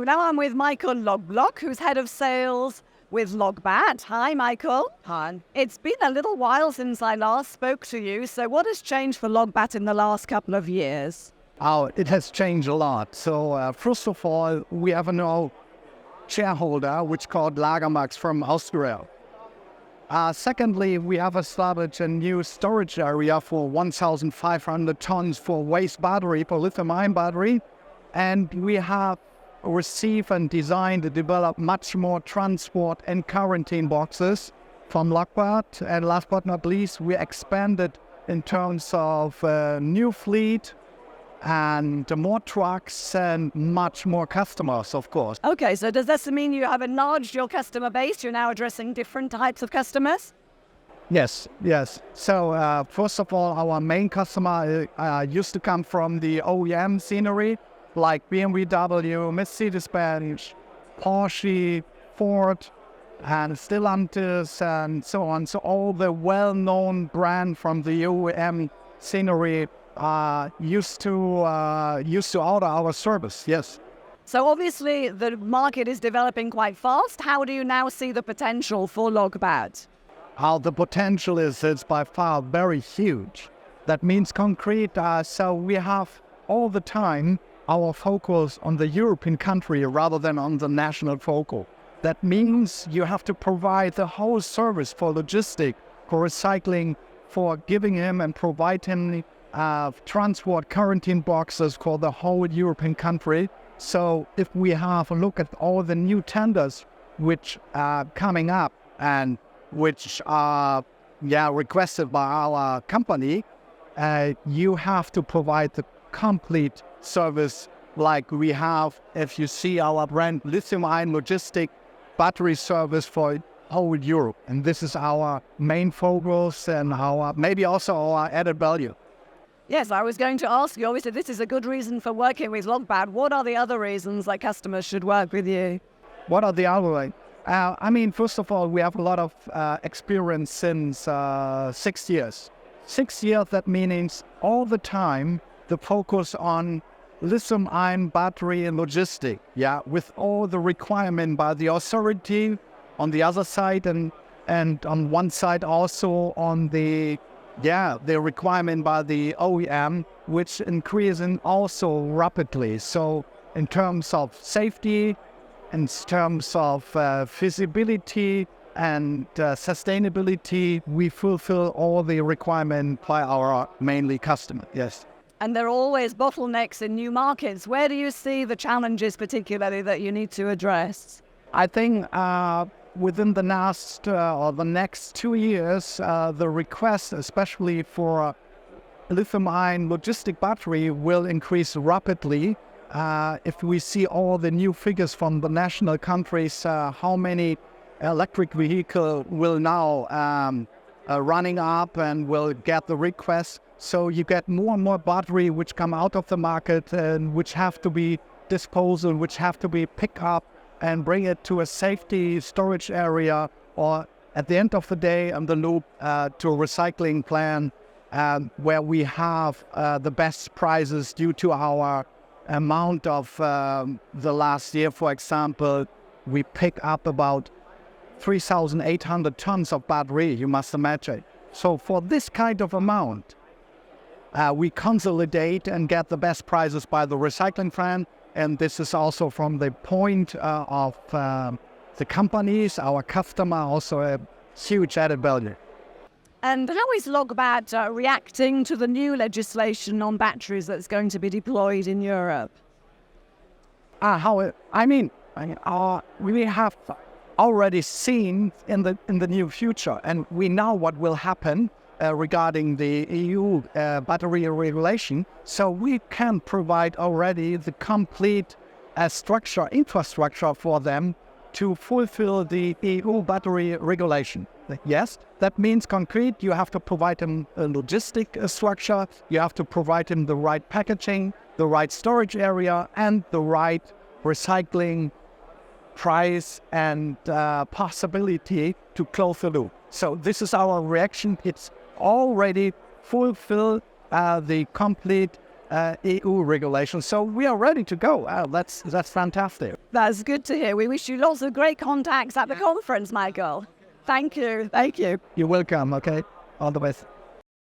now I'm with Michael Knobloch, who's head of sales with LogBATT. Hi, Michael. Hi. It's been a little while since I last spoke to you. So what has changed for LogBATT in the last couple of years? Oh, it has changed a lot. So first of all, we have a new shareholder, which called Lagermax from Austria. Secondly, we have established a new storage area for 1,500 tons for waste battery, for lithium-ion battery. And we have received and designed and developed much more transport and quarantine boxes from LogBATT. And last but not least, we expanded in terms of new fleet and more trucks and much more customers, of course. Okay, so does this mean you have enlarged your customer base? You're now addressing different types of customers? Yes. So first of all, our main customer used to come from the OEM scenery, like BMW, Mercedes-Benz, Porsche, Ford, and Stellantis, and so on. So all the well-known brand from the OEM scenery used to order our service. Yes. So obviously the market is developing quite fast. How do you now see the potential for LogBATT? The potential is by far very huge. That means concrete. So we have all the time our focus on the European country rather than on the national focal. That means you have to provide the whole service for logistics, for recycling, for giving him and provide him transport quarantine boxes for the whole European country. So if we have a look at all the new tenders which are coming up and which are requested by our company, you have to provide the complete service like we have, if you see our brand, lithium-ion logistic battery service for whole Europe. And this is our main focus and maybe also our added value. Yes, I was going to ask you, obviously this is a good reason for working with LogBATT. What are the other reasons that customers should work with you? What are the other ones? First of all, we have a lot of experience since 6 years. 6 years, that means all the time the focus on lithium-ion battery and logistics, with all the requirement by the authority on the other side and on one side also on the requirement by the OEM, which increasing also rapidly. So in terms of safety, in terms of feasibility and sustainability, we fulfill all the requirements by our mainly customer. Yes. And there are always bottlenecks in new markets. Where do you see the challenges particularly that you need to address? I think within the next 2 years, the request, especially for lithium-ion logistic battery, will increase rapidly. If we see all the new figures from the national countries, how many electric vehicles will now running up and will get the request. So you get more and more battery which come out of the market and which have to be disposed, which have to be picked up and bring it to a safety storage area, or at the end of the day on the loop to a recycling plant where we have the best prices due to our amount of the last year. For example, we pick up about 3,800 tons of battery, you must imagine. So for this kind of amount, we consolidate and get the best prices by the recycling plant. And this is also from the point of the companies, our customer, also a huge added value. And how is LogBATT reacting to the new legislation on batteries that's going to be deployed in Europe? We have already seen in the near future, and we know what will happen regarding the EU battery regulation. So we can provide already the complete infrastructure for them to fulfill the EU battery regulation. Yes, that means concrete. You have to provide them a logistic structure. You have to provide them the right packaging, the right storage area, and the right recycling price and possibility to close the loop. So this is our reaction. It's already fulfilled the complete EU regulations. So we are ready to go. That's fantastic. That's good to hear. We wish you lots of great contacts at the conference, Michael. Thank you. Thank you. You're welcome. Okay. All the best.